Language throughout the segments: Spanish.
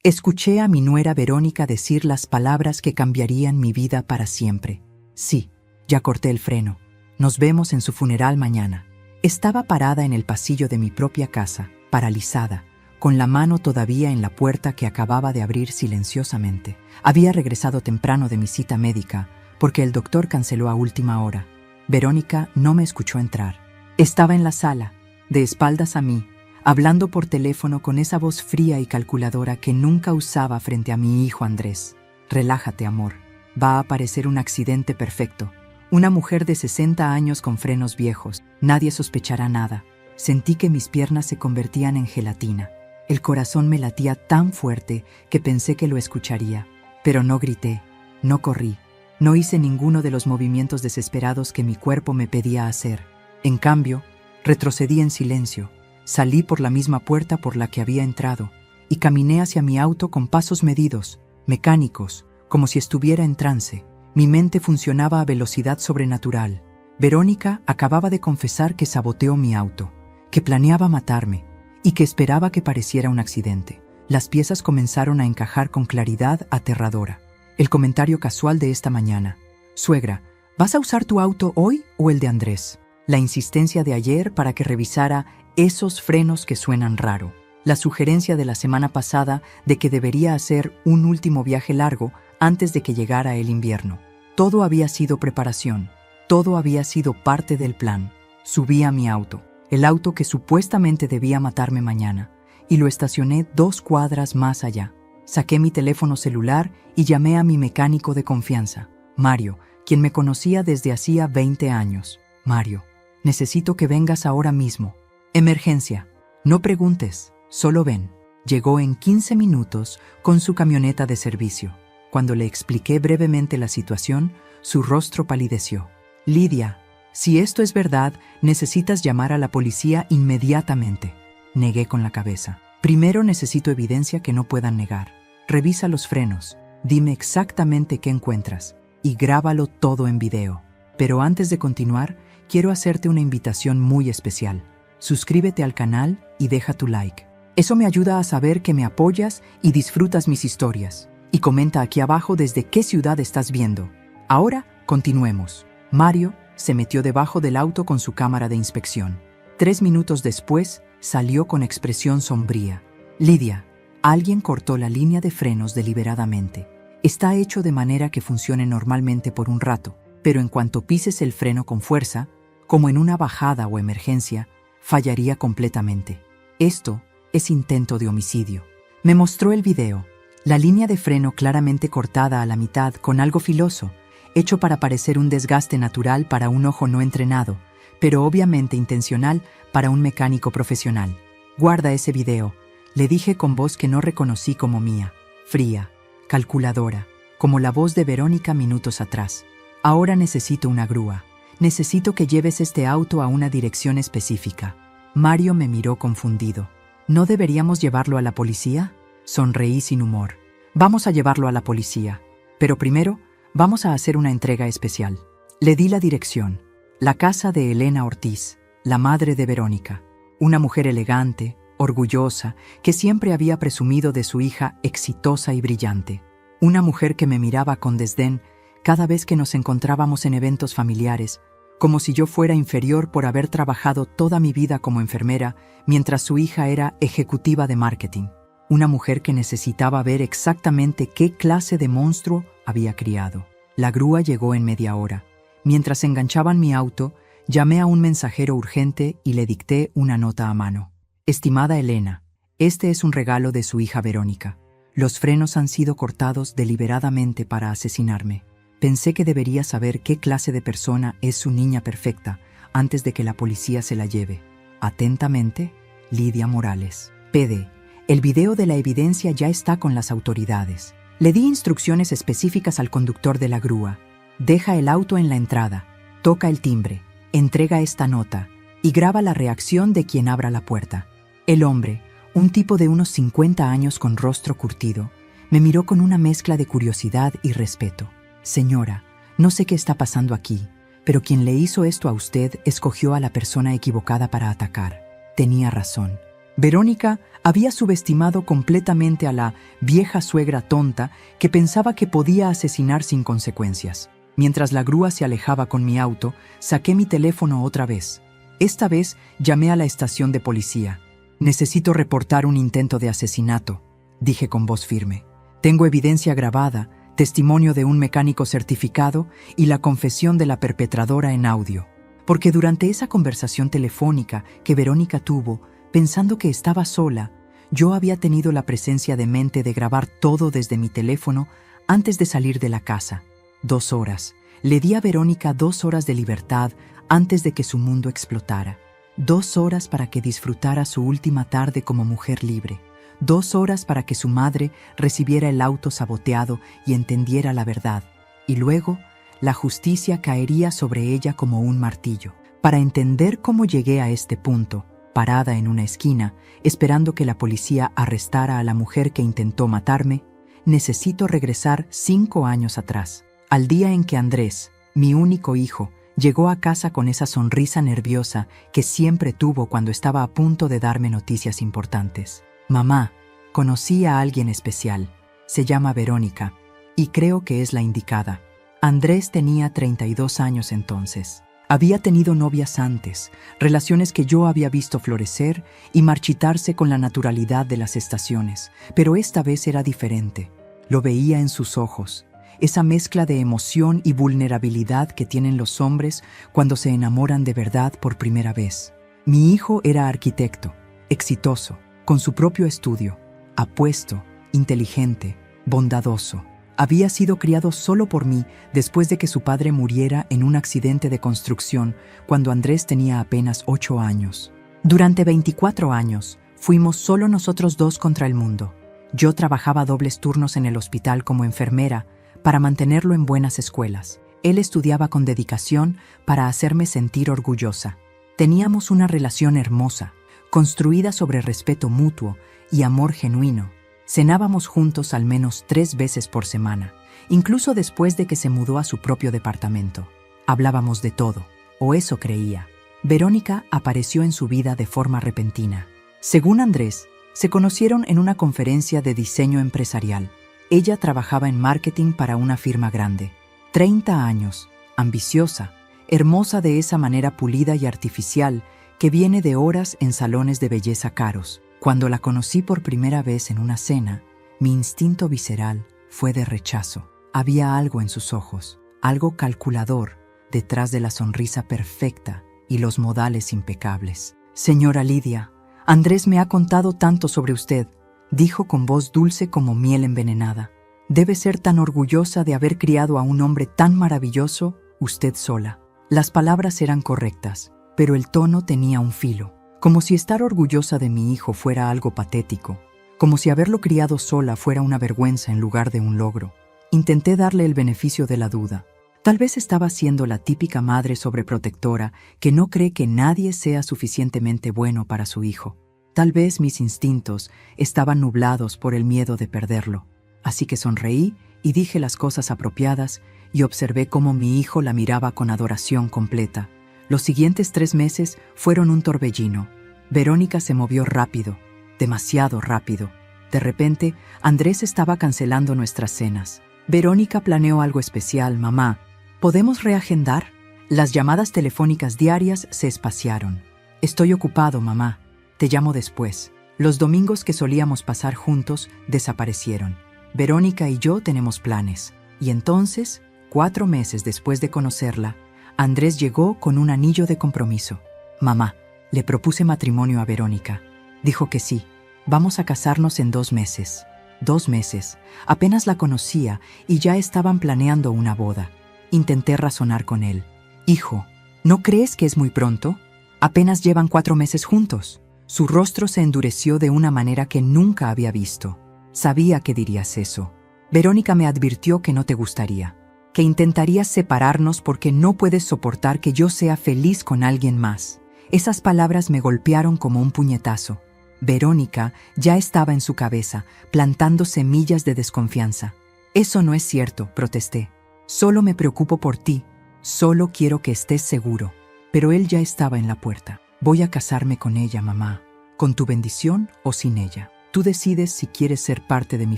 Escuché a mi nuera Verónica decir las palabras que cambiarían mi vida para siempre. Sí, ya corté el freno. Nos vemos en su funeral mañana. Estaba parada en el pasillo de mi propia casa, paralizada, con la mano todavía en la puerta que acababa de abrir silenciosamente. Había regresado temprano de mi cita médica, porque el doctor canceló a última hora. Verónica no me escuchó entrar. Estaba en la sala, de espaldas a mí, hablando por teléfono con esa voz fría y calculadora que nunca usaba frente a mi hijo Andrés. Relájate, amor. Va a aparecer un accidente perfecto. Una mujer de 60 años con frenos viejos. Nadie sospechará nada. Sentí que mis piernas se convertían en gelatina. El corazón me latía tan fuerte que pensé que lo escucharía. Pero no grité, no corrí, no hice ninguno de los movimientos desesperados que mi cuerpo me pedía hacer. En cambio, retrocedí en silencio. Salí por la misma puerta por la que había entrado y caminé hacia mi auto con pasos medidos, mecánicos, como si estuviera en trance. Mi mente funcionaba a velocidad sobrenatural. Verónica acababa de confesar que saboteó mi auto, que planeaba matarme y que esperaba que pareciera un accidente. Las piezas comenzaron a encajar con claridad aterradora. El comentario casual de esta mañana: «Suegra, ¿vas a usar tu auto hoy o el de Andrés?». La insistencia de ayer para que revisara esos frenos que suenan raro. La sugerencia de la semana pasada de que debería hacer un último viaje largo antes de que llegara el invierno. Todo había sido preparación. Todo había sido parte del plan. Subí a mi auto, el auto que supuestamente debía matarme mañana, y lo estacioné 2 cuadras más allá. Saqué mi teléfono celular y llamé a mi mecánico de confianza, Mario, quien me conocía desde hacía 20 años. «Mario, necesito que vengas ahora mismo. Emergencia. No preguntes, solo ven». Llegó en 15 minutos con su camioneta de servicio. Cuando le expliqué brevemente la situación, su rostro palideció. «Lidia, si esto es verdad, necesitas llamar a la policía inmediatamente». Negué con la cabeza. «Primero necesito evidencia que no puedan negar. Revisa los frenos, dime exactamente qué encuentras y grábalo todo en video. Pero antes de continuar, quiero hacerte una invitación muy especial. Suscríbete al canal y deja tu like. Eso me ayuda a saber que me apoyas y disfrutas mis historias. Y comenta aquí abajo desde qué ciudad estás viendo. Ahora, continuemos». Mario se metió debajo del auto con su cámara de inspección. 3 minutos después, salió con expresión sombría. «Lidia, alguien cortó la línea de frenos deliberadamente. Está hecho de manera que funcione normalmente por un rato, pero en cuanto pises el freno con fuerza, como en una bajada o emergencia, fallaría completamente. Esto es intento de homicidio». Me mostró el video, la línea de freno claramente cortada a la mitad con algo filoso, hecho para parecer un desgaste natural para un ojo no entrenado, pero obviamente intencional para un mecánico profesional. «Guarda ese video», le dije con voz que no reconocí como mía, fría, calculadora, como la voz de Verónica minutos atrás. «Ahora necesito una grúa. Necesito que lleves este auto a una dirección específica». Mario me miró confundido. «¿No deberíamos llevarlo a la policía?». Sonreí sin humor. «Vamos a llevarlo a la policía, pero primero vamos a hacer una entrega especial». Le di la dirección. La casa de Elena Ortiz, la madre de Verónica. Una mujer elegante, orgullosa, que siempre había presumido de su hija exitosa y brillante. Una mujer que me miraba con desdén cada vez que nos encontrábamos en eventos familiares, como si yo fuera inferior por haber trabajado toda mi vida como enfermera, mientras su hija era ejecutiva de marketing. Una mujer que necesitaba ver exactamente qué clase de monstruo había criado. La grúa llegó en media hora. Mientras enganchaban mi auto, llamé a un mensajero urgente y le dicté una nota a mano. «Estimada Elena, este es un regalo de su hija Verónica. Los frenos han sido cortados deliberadamente para asesinarme. Pensé que debería saber qué clase de persona es su niña perfecta antes de que la policía se la lleve. Atentamente, Lidia Morales». PD. El video de la evidencia ya está con las autoridades. Le di instrucciones específicas al conductor de la grúa. «Deja el auto en la entrada, toca el timbre, entrega esta nota y graba la reacción de quien abra la puerta». El hombre, un tipo de unos 50 años con rostro curtido, me miró con una mezcla de curiosidad y respeto. «Señora, no sé qué está pasando aquí, pero quien le hizo esto a usted escogió a la persona equivocada para atacar. Tenía razón. Verónica había subestimado completamente a la vieja suegra tonta que pensaba que podía asesinar sin consecuencias. Mientras la grúa se alejaba con mi auto, saqué mi teléfono otra vez. Esta vez llamé a la estación de policía. «Necesito reportar un intento de asesinato», dije con voz firme. «Tengo evidencia grabada, testimonio de un mecánico certificado y la confesión de la perpetradora en audio». Porque durante esa conversación telefónica que Verónica tuvo, pensando que estaba sola, yo había tenido la presencia de mente de grabar todo desde mi teléfono antes de salir de la casa. 2 horas. Le di a Verónica 2 horas de libertad antes de que su mundo explotara. 2 horas para que disfrutara su última tarde como mujer libre. 2 horas para que su madre recibiera el auto saboteado y entendiera la verdad. Y luego, la justicia caería sobre ella como un martillo. Para entender cómo llegué a este punto, parada en una esquina, esperando que la policía arrestara a la mujer que intentó matarme, necesito regresar 5 años atrás, al día en que Andrés, mi único hijo, llegó a casa con esa sonrisa nerviosa que siempre tuvo cuando estaba a punto de darme noticias importantes. «Mamá, conocí a alguien especial. Se llama Verónica, y creo que es la indicada». Andrés tenía 32 años entonces. Había tenido novias antes, relaciones que yo había visto florecer y marchitarse con la naturalidad de las estaciones, pero esta vez era diferente. Lo veía en sus ojos, esa mezcla de emoción y vulnerabilidad que tienen los hombres cuando se enamoran de verdad por primera vez. Mi hijo era arquitecto, exitoso, con su propio estudio, apuesto, inteligente, bondadoso. Había sido criado solo por mí después de que su padre muriera en un accidente de construcción cuando Andrés tenía apenas 8 años. Durante 24 años, fuimos solo nosotros dos contra el mundo. Yo trabajaba dobles turnos en el hospital como enfermera para mantenerlo en buenas escuelas. Él estudiaba con dedicación para hacerme sentir orgullosa. Teníamos una relación hermosa, construida sobre respeto mutuo y amor genuino. Cenábamos juntos al menos 3 veces por semana, incluso después de que se mudó a su propio departamento. Hablábamos de todo, o eso creía. Verónica apareció en su vida de forma repentina. Según Andrés, se conocieron en una conferencia de diseño empresarial. Ella trabajaba en marketing para una firma grande. 30 años, ambiciosa, hermosa de esa manera pulida y artificial que viene de horas en salones de belleza caros. Cuando la conocí por primera vez en una cena, mi instinto visceral fue de rechazo. Había algo en sus ojos, algo calculador, detrás de la sonrisa perfecta y los modales impecables. «Señora Lidia, Andrés me ha contado tanto sobre usted», dijo con voz dulce como miel envenenada. «Debe ser tan orgullosa de haber criado a un hombre tan maravilloso, usted sola». Las palabras eran correctas, pero el tono tenía un filo. Como si estar orgullosa de mi hijo fuera algo patético, como si haberlo criado sola fuera una vergüenza en lugar de un logro. Intenté darle el beneficio de la duda. Tal vez estaba siendo la típica madre sobreprotectora que no cree que nadie sea suficientemente bueno para su hijo. Tal vez mis instintos estaban nublados por el miedo de perderlo. Así que sonreí y dije las cosas apropiadas y observé cómo mi hijo la miraba con adoración completa. Los siguientes 3 meses fueron un torbellino. Verónica se movió rápido, demasiado rápido. De repente, Andrés estaba cancelando nuestras cenas. «Verónica planeó algo especial, mamá. ¿Podemos reagendar?» Las llamadas telefónicas diarias se espaciaron. «Estoy ocupado, mamá. Te llamo después». Los domingos que solíamos pasar juntos desaparecieron. Verónica y yo tenemos planes. Y entonces, 4 meses después de conocerla, Andrés llegó con un anillo de compromiso. «Mamá, le propuse matrimonio a Verónica. Dijo que sí. Vamos a casarnos en 2 meses». 2 meses. Apenas la conocía y ya estaban planeando una boda. Intenté razonar con él. «Hijo, ¿no crees que es muy pronto? Apenas llevan 4 meses juntos». Su rostro se endureció de una manera que nunca había visto. «Sabía que dirías eso. Verónica me advirtió que no te gustaría, que intentarías separarnos porque no puedes soportar que yo sea feliz con alguien más». Esas palabras me golpearon como un puñetazo. Verónica ya estaba en su cabeza, plantando semillas de desconfianza. «Eso no es cierto», protesté. «Solo me preocupo por ti. Solo quiero que estés seguro». Pero él ya estaba en la puerta. «Voy a casarme con ella, mamá. con tu bendición o sin ella. Tú decides si quieres ser parte de mi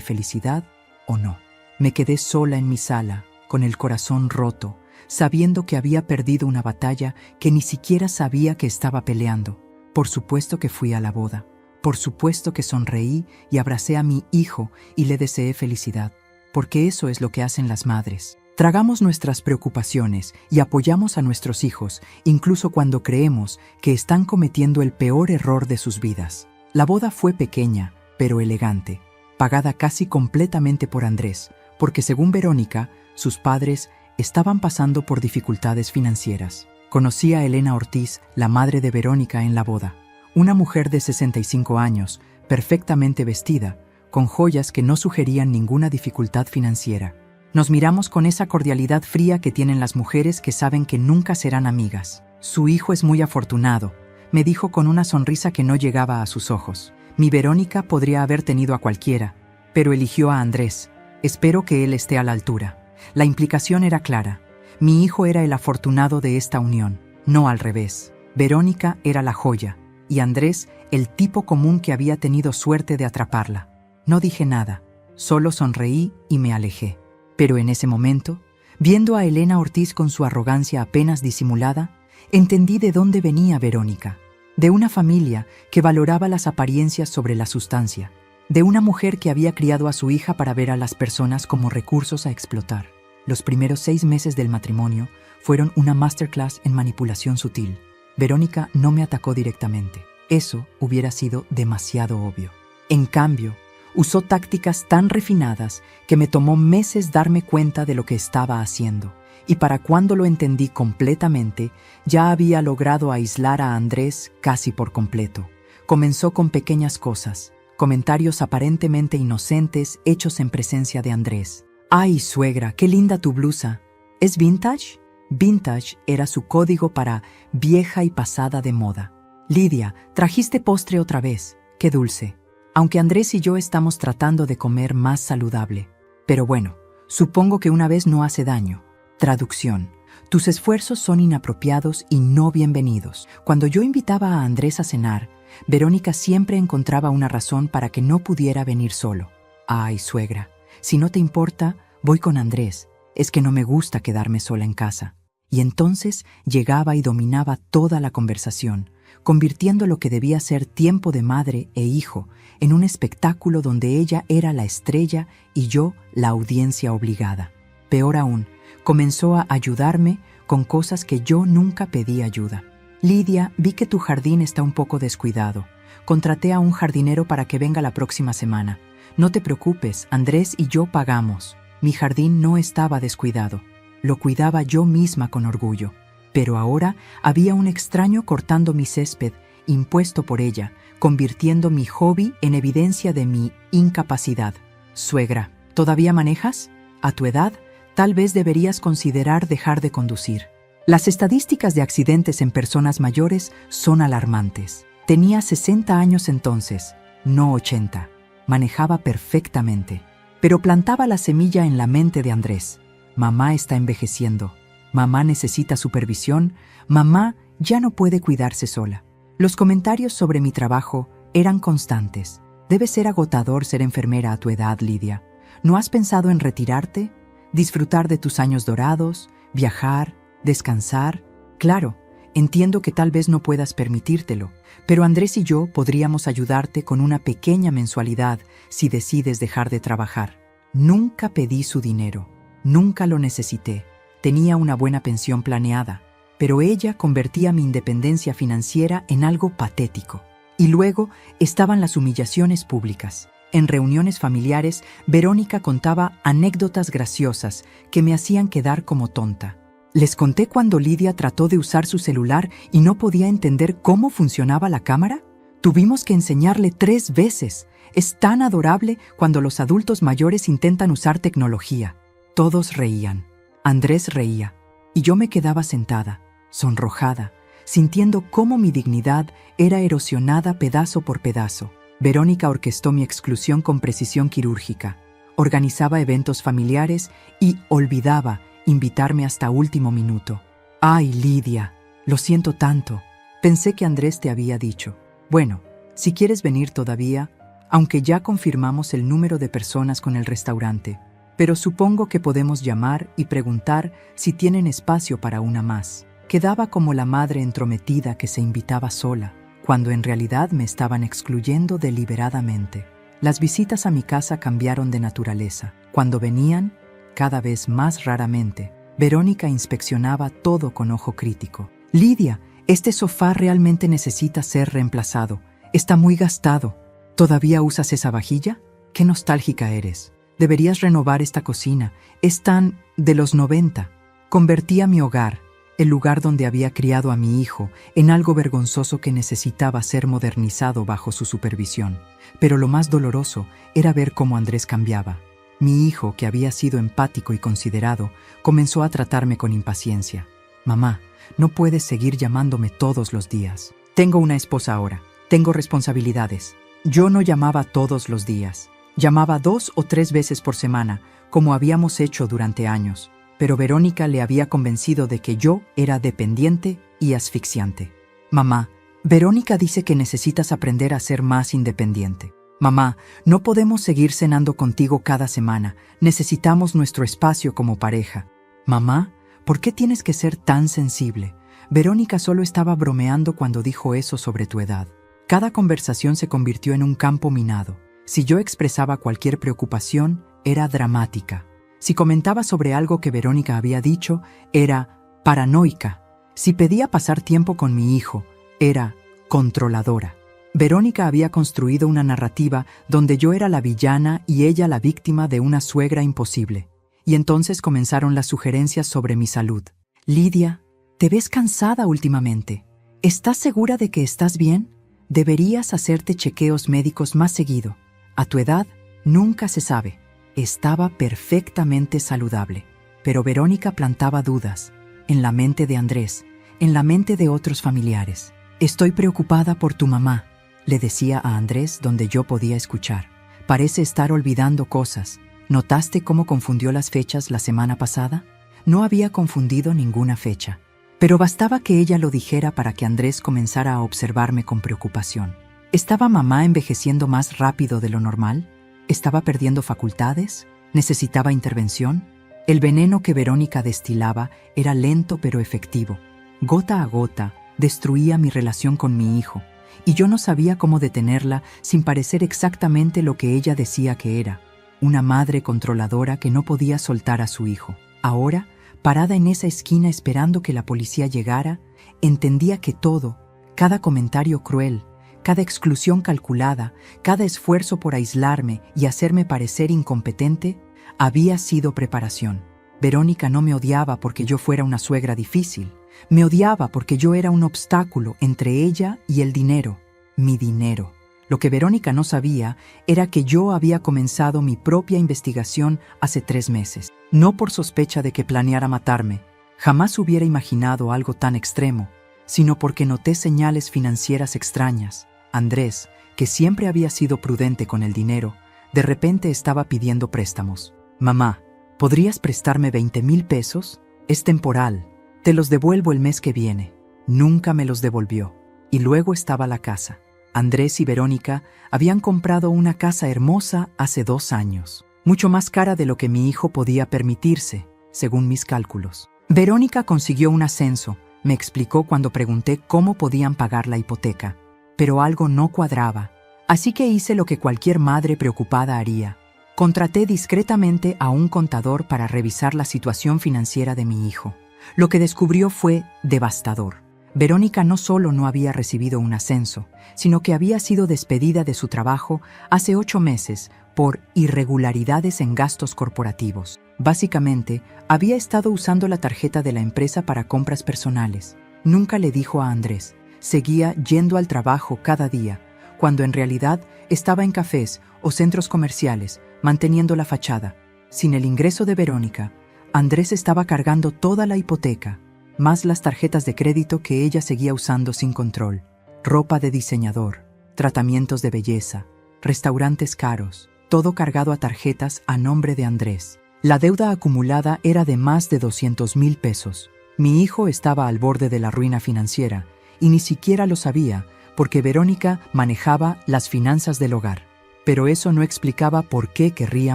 felicidad o no. Me quedé sola en mi sala, con el corazón roto, sabiendo que había perdido una batalla que ni siquiera sabía que estaba peleando. Por supuesto que fui a la boda. Por supuesto que sonreí y abracé a mi hijo y le deseé felicidad, porque eso es lo que hacen las madres. Tragamos nuestras preocupaciones y apoyamos a nuestros hijos, incluso cuando creemos que están cometiendo el peor error de sus vidas. La boda fue pequeña, pero elegante, pagada casi completamente por Andrés, porque según Verónica, sus padres estaban pasando por dificultades financieras. Conocí a Elena Ortiz, la madre de Verónica, en la boda. Una mujer de 65 años, perfectamente vestida, con joyas que no sugerían ninguna dificultad financiera. Nos miramos con esa cordialidad fría que tienen las mujeres que saben que nunca serán amigas. Su hijo es muy afortunado, me dijo con una sonrisa que no llegaba a sus ojos. Mi Verónica podría haber tenido a cualquiera, pero eligió a Andrés. Espero que él esté a la altura. La implicación era clara. Mi hijo era el afortunado de esta unión, no al revés. Verónica era la joya, y Andrés el tipo común que había tenido suerte de atraparla. No dije nada, solo sonreí y me alejé. Pero en ese momento, viendo a Elena Ortiz con su arrogancia apenas disimulada, entendí de dónde venía Verónica. De una familia que valoraba las apariencias sobre la sustancia. De una mujer que había criado a su hija para ver a las personas como recursos a explotar. Los primeros 6 meses del matrimonio fueron una masterclass en manipulación sutil. Verónica no me atacó directamente. Eso hubiera sido demasiado obvio. En cambio, usó tácticas tan refinadas que me tomó meses darme cuenta de lo que estaba haciendo. Y para cuando lo entendí completamente, ya había logrado aislar a Andrés casi por completo. Comenzó con pequeñas cosas, comentarios aparentemente inocentes hechos en presencia de Andrés. «Ay, suegra, qué linda tu blusa. ¿Es vintage?» Vintage era su código para vieja y pasada de moda. «Lidia, trajiste postre otra vez. Qué dulce. Aunque Andrés y yo estamos tratando de comer más saludable. Pero bueno, supongo que una vez no hace daño». Traducción. Tus esfuerzos son inapropiados y no bienvenidos. Cuando yo invitaba a Andrés a cenar, Verónica siempre encontraba una razón para que no pudiera venir solo. «Ay, suegra, si no te importa, voy con Andrés. Es que no me gusta quedarme sola en casa». Y entonces llegaba y dominaba toda la conversación, convirtiendo lo que debía ser tiempo de madre e hijo en un espectáculo donde ella era la estrella y yo la audiencia obligada. Peor aún, comenzó a ayudarme con cosas que yo nunca pedí ayuda. «Lidia, vi que tu jardín está un poco descuidado. Contraté a un jardinero para que venga la próxima semana. No te preocupes, Andrés y yo pagamos». Mi jardín no estaba descuidado. Lo cuidaba yo misma con orgullo. Pero ahora había un extraño cortando mi césped, impuesto por ella, convirtiendo mi hobby en evidencia de mi incapacidad. «Suegra, ¿todavía manejas? A tu edad, tal vez deberías considerar dejar de conducir». Las estadísticas de accidentes en personas mayores son alarmantes. Tenía 60 años entonces, no 80. Manejaba perfectamente. Pero plantaba la semilla en la mente de Andrés. Mamá está envejeciendo. Mamá necesita supervisión. Mamá ya no puede cuidarse sola. Los comentarios sobre mi trabajo eran constantes. Debe ser agotador ser enfermera a tu edad, Lidia. ¿No has pensado en retirarte? ¿Disfrutar de tus años dorados? ¿Viajar? ¿Descansar? Claro, entiendo que tal vez no puedas permitírtelo, pero Andrés y yo podríamos ayudarte con una pequeña mensualidad si decides dejar de trabajar. Nunca pedí su dinero, nunca lo necesité. Tenía una buena pensión planeada, pero ella convertía mi independencia financiera en algo patético. Y luego estaban las humillaciones públicas. En reuniones familiares, Verónica contaba anécdotas graciosas que me hacían quedar como tonta. Les conté cuando Lidia trató de usar su celular y no podía entender cómo funcionaba la cámara. Tuvimos que enseñarle 3 veces. Es tan adorable cuando los adultos mayores intentan usar tecnología. Todos reían. Andrés reía. Y yo me quedaba sentada, sonrojada, sintiendo cómo mi dignidad era erosionada pedazo por pedazo. Verónica orquestó mi exclusión con precisión quirúrgica. Organizaba eventos familiares y olvidaba invitarme hasta último minuto. «Ay, Lidia, lo siento tanto. Pensé que Andrés te había dicho». Bueno, Si quieres venir todavía, aunque ya confirmamos el número de personas con el restaurante, pero supongo que podemos llamar y preguntar si tienen espacio para una más. Quedaba como la madre entrometida que se invitaba sola, cuando en realidad me estaban excluyendo deliberadamente. Las visitas a mi casa cambiaron de naturaleza. Cuando venían, cada vez más raramente, Verónica inspeccionaba todo con ojo crítico. «Lidia, este sofá realmente necesita ser reemplazado. Está muy gastado. ¿Todavía usas esa vajilla? ¡Qué nostálgica eres! Deberías renovar esta cocina. Es tan de los 90. Convertía mi hogar, el lugar donde había criado a mi hijo, en algo vergonzoso que necesitaba ser modernizado bajo su supervisión. Pero lo más doloroso era ver cómo Andrés cambiaba. Mi hijo, que había sido empático y considerado, comenzó a tratarme con impaciencia. «Mamá, no puedes seguir llamándome todos los días. Tengo una esposa ahora. Tengo responsabilidades». Yo no llamaba todos los días. Llamaba 2 o 3 veces por semana, como habíamos hecho durante años. Pero Verónica le había convencido de que yo era dependiente y asfixiante. «Mamá, Verónica dice que necesitas aprender a ser más independiente. Mamá, no podemos seguir cenando contigo cada semana. Necesitamos nuestro espacio como pareja. Mamá, ¿por qué tienes que ser tan sensible? Verónica solo estaba bromeando cuando dijo eso sobre tu edad». Cada conversación se convirtió en un campo minado. Si yo expresaba cualquier preocupación, era dramática. Si comentaba sobre algo que Verónica había dicho, era paranoica. Si pedía pasar tiempo con mi hijo, era controladora. Verónica había construido una narrativa donde yo era la villana y ella la víctima de una suegra imposible. Y entonces comenzaron las sugerencias sobre mi salud. «Lidia, te ves cansada últimamente. ¿Estás segura de que estás bien? Deberías hacerte chequeos médicos más seguido. A tu edad, nunca se sabe». Estaba perfectamente saludable, pero Verónica plantaba dudas, en la mente de Andrés, en la mente de otros familiares. «Estoy preocupada por tu mamá», le decía a Andrés donde yo podía escuchar. «Parece estar olvidando cosas. ¿Notaste cómo confundió las fechas la semana pasada?» No había confundido ninguna fecha, pero bastaba que ella lo dijera para que Andrés comenzara a observarme con preocupación. ¿Estaba mamá envejeciendo más rápido de lo normal? ¿Estaba perdiendo facultades? ¿Necesitaba intervención? El veneno que Verónica destilaba era lento pero efectivo. Gota a gota, destruía mi relación con mi hijo, y yo no sabía cómo detenerla sin parecer exactamente lo que ella decía que era, una madre controladora que no podía soltar a su hijo. Ahora, parada en esa esquina esperando que la policía llegara, entendía que todo, cada comentario cruel, cada exclusión calculada, cada esfuerzo por aislarme y hacerme parecer incompetente, había sido preparación. Verónica no me odiaba porque yo fuera una suegra difícil. Me odiaba porque yo era un obstáculo entre ella y el dinero, mi dinero. Lo que Verónica no sabía era que yo había comenzado mi propia investigación hace 3 meses. No por sospecha de que planeara matarme. Jamás hubiera imaginado algo tan extremo, sino porque noté señales financieras extrañas. Andrés, que siempre había sido prudente con el dinero, de repente estaba pidiendo préstamos. «Mamá, ¿podrías prestarme 20,000 pesos? Es temporal. Te los devuelvo el mes que viene». Nunca me los devolvió. Y luego estaba la casa. Andrés y Verónica habían comprado una casa hermosa hace 2 años, mucho más cara de lo que mi hijo podía permitirse, según mis cálculos. Verónica consiguió un ascenso, me explicó cuando pregunté cómo podían pagar la hipoteca. Pero algo no cuadraba, así que hice lo que cualquier madre preocupada haría. Contraté discretamente a un contador para revisar la situación financiera de mi hijo. Lo que descubrió fue devastador. Verónica no solo no había recibido un ascenso, sino que había sido despedida de su trabajo hace 8 meses por irregularidades en gastos corporativos. Básicamente, había estado usando la tarjeta de la empresa para compras personales. Nunca le dijo a Andrés. Seguía yendo al trabajo cada día, cuando en realidad estaba en cafés o centros comerciales, manteniendo la fachada. Sin el ingreso de Verónica, Andrés estaba cargando toda la hipoteca, más las tarjetas de crédito que ella seguía usando sin control, ropa de diseñador, tratamientos de belleza, restaurantes caros, todo cargado a tarjetas a nombre de Andrés. La deuda acumulada era de más de 200,000 pesos. Mi hijo estaba al borde de la ruina financiera y ni siquiera lo sabía porque Verónica manejaba las finanzas del hogar. Pero eso no explicaba por qué querría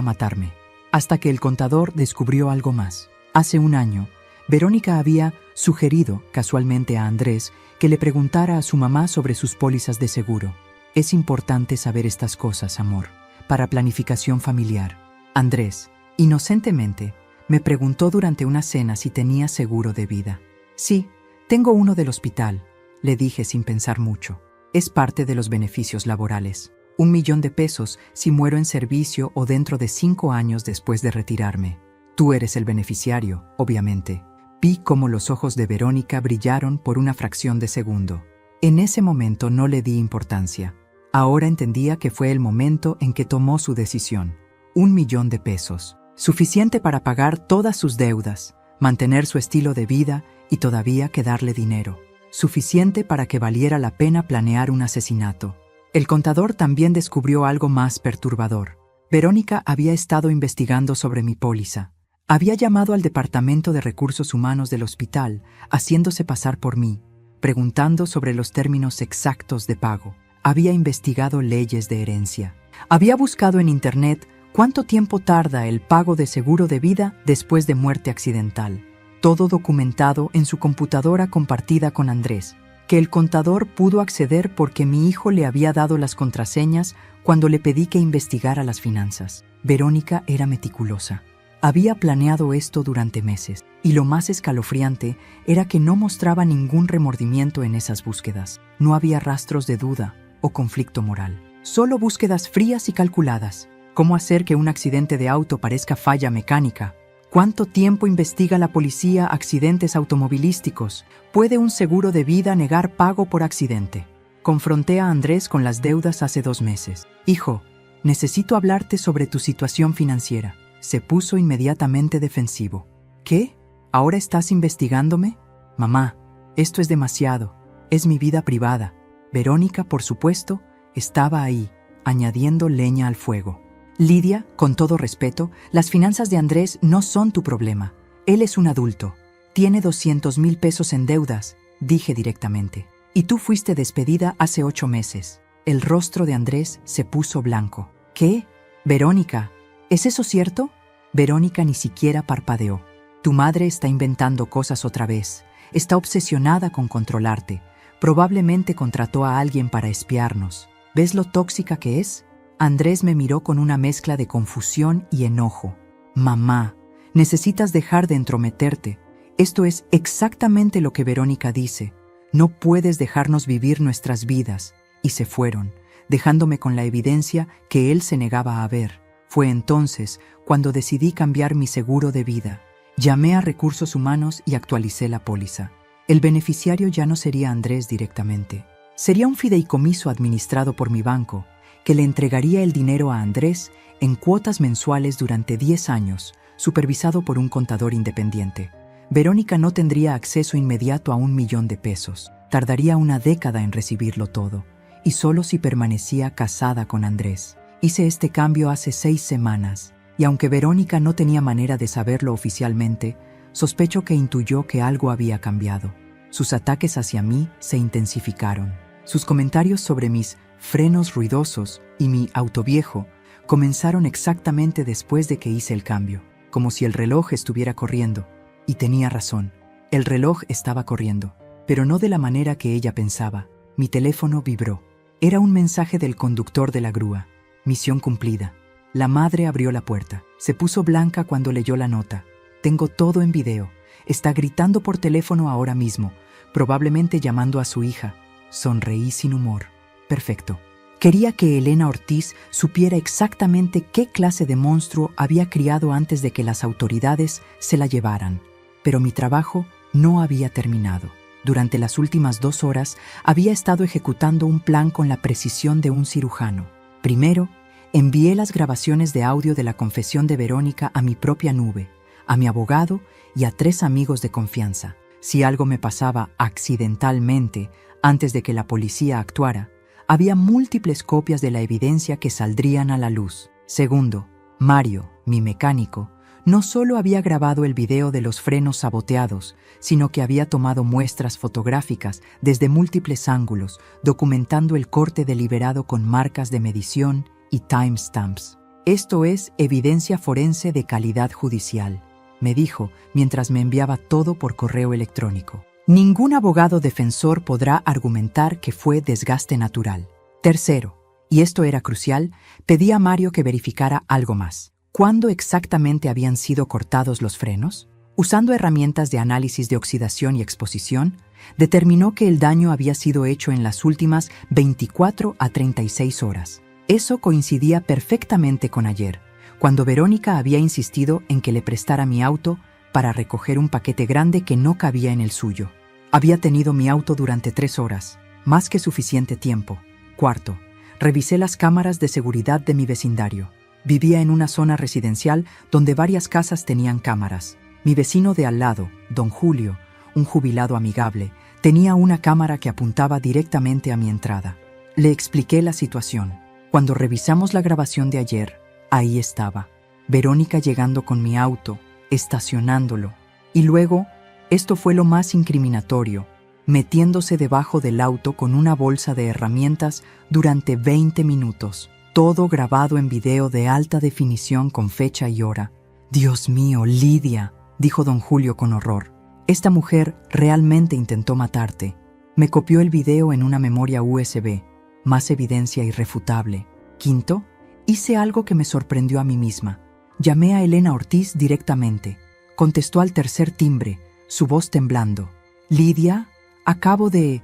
matarme. Hasta que el contador descubrió algo más. Hace un año, Verónica había sugerido casualmente a Andrés que le preguntara a su mamá sobre sus pólizas de seguro. Es importante saber estas cosas, amor, para planificación familiar. Andrés, inocentemente, me preguntó durante una cena si tenía seguro de vida. Sí, tengo uno del hospital, le dije sin pensar mucho. Es parte de los beneficios laborales. 1 millón de pesos si muero en servicio o dentro de 5 años después de retirarme. Tú eres el beneficiario, obviamente. Vi cómo los ojos de Verónica brillaron por una fracción de segundo. En ese momento no le di importancia. Ahora entendía que fue el momento en que tomó su decisión. 1 millón de pesos. Suficiente para pagar todas sus deudas, mantener su estilo de vida y todavía quedarle dinero. Suficiente para que valiera la pena planear un asesinato. El contador también descubrió algo más perturbador. Verónica había estado investigando sobre mi póliza. Había llamado al Departamento de Recursos Humanos del hospital, haciéndose pasar por mí, preguntando sobre los términos exactos de pago. Había investigado leyes de herencia. Había buscado en Internet cuánto tiempo tarda el pago de seguro de vida después de muerte accidental. Todo documentado en su computadora compartida con Andrés, que el contador pudo acceder porque mi hijo le había dado las contraseñas cuando le pedí que investigara las finanzas. Verónica era meticulosa. Había planeado esto durante meses, y lo más escalofriante era que no mostraba ningún remordimiento en esas búsquedas. No había rastros de duda o conflicto moral. Solo búsquedas frías y calculadas. ¿Cómo hacer que un accidente de auto parezca falla mecánica? ¿Cuánto tiempo investiga la policía accidentes automovilísticos? ¿Puede un seguro de vida negar pago por accidente? Confronté a Andrés con las deudas hace 2 meses. Hijo, necesito hablarte sobre tu situación financiera. Se puso inmediatamente defensivo. ¿Qué? ¿Ahora estás investigándome? Mamá, esto es demasiado. Es mi vida privada. Verónica, por supuesto, estaba ahí, añadiendo leña al fuego. Lidia, con todo respeto, las finanzas de Andrés no son tu problema. Él es un adulto. Tiene 200,000 pesos en deudas, dije directamente. Y tú fuiste despedida hace 8 meses. El rostro de Andrés se puso blanco. ¿Qué? Verónica, ¿es eso cierto? Verónica ni siquiera parpadeó. Tu madre está inventando cosas otra vez. Está obsesionada con controlarte. Probablemente contrató a alguien para espiarnos. ¿Ves lo tóxica que es? Andrés me miró con una mezcla de confusión y enojo. Mamá, necesitas dejar de entrometerte. Esto es exactamente lo que Verónica dice. No puedes dejarnos vivir nuestras vidas. Y se fueron, dejándome con la evidencia que él se negaba a ver. Fue entonces cuando decidí cambiar mi seguro de vida. Llamé a Recursos Humanos y actualicé la póliza. El beneficiario ya no sería Andrés directamente. Sería un fideicomiso administrado por mi banco, que le entregaría el dinero a Andrés en cuotas mensuales durante 10 años, supervisado por un contador independiente. Verónica no tendría acceso inmediato a 1 millón de pesos. Tardaría una década en recibirlo todo, y solo si permanecía casada con Andrés. Hice este cambio hace 6 semanas, y aunque Verónica no tenía manera de saberlo oficialmente, sospecho que intuyó que algo había cambiado. Sus ataques hacia mí se intensificaron. Sus comentarios sobre mis frenos ruidosos y mi auto viejo comenzaron exactamente después de que hice el cambio, como si el reloj estuviera corriendo. Y tenía razón, el reloj estaba corriendo, pero no de la manera que ella pensaba. Mi teléfono vibró. Era un mensaje del conductor de la grúa. Misión cumplida. La madre abrió la puerta. Se puso blanca cuando leyó la nota. Tengo todo en video. Está gritando por teléfono ahora mismo, probablemente llamando a su hija. Sonreí sin humor. Perfecto. Quería que Elena Ortiz supiera exactamente qué clase de monstruo había criado antes de que las autoridades se la llevaran. Pero mi trabajo no había terminado. Durante las últimas 2 horas había estado ejecutando un plan con la precisión de un cirujano. Primero, envié las grabaciones de audio de la confesión de Verónica a mi propia nube, a mi abogado y a 3 amigos de confianza. Si algo me pasaba accidentalmente antes de que la policía actuara, había múltiples copias de la evidencia que saldrían a la luz. Segundo, Mario, mi mecánico, No solo había grabado el video de los frenos saboteados, sino que había tomado muestras fotográficas desde múltiples ángulos, documentando el corte deliberado con marcas de medición y timestamps. Esto es evidencia forense de calidad judicial, me dijo mientras me enviaba todo por correo electrónico. Ningún abogado defensor podrá argumentar que fue desgaste natural. Tercero, y esto era crucial, pedí a Mario que verificara algo más. ¿Cuándo exactamente habían sido cortados los frenos? Usando herramientas de análisis de oxidación y exposición, determinó que el daño había sido hecho en las últimas 24 a 36 horas. Eso coincidía perfectamente con ayer, cuando Verónica había insistido en que le prestara mi auto para recoger un paquete grande que no cabía en el suyo. Había tenido mi auto durante 3 horas, más que suficiente tiempo. Cuarto, revisé las cámaras de seguridad de mi vecindario. Vivía en una zona residencial donde varias casas tenían cámaras. Mi vecino de al lado, don Julio, un jubilado amigable, tenía una cámara que apuntaba directamente a mi entrada. Le expliqué la situación. Cuando revisamos la grabación de ayer, ahí estaba, Verónica llegando con mi auto, estacionándolo. Y luego, esto fue lo más incriminatorio, metiéndose debajo del auto con una bolsa de herramientas durante 20 minutos. Todo grabado en video de alta definición con fecha y hora. «Dios mío, Lidia», dijo don Julio con horror. «Esta mujer realmente intentó matarte. Me copió el video en una memoria USB. Más evidencia irrefutable». Quinto, hice algo que me sorprendió a mí misma. Llamé a Elena Ortiz directamente. Contestó al tercer timbre, su voz temblando. «Lidia, acabo de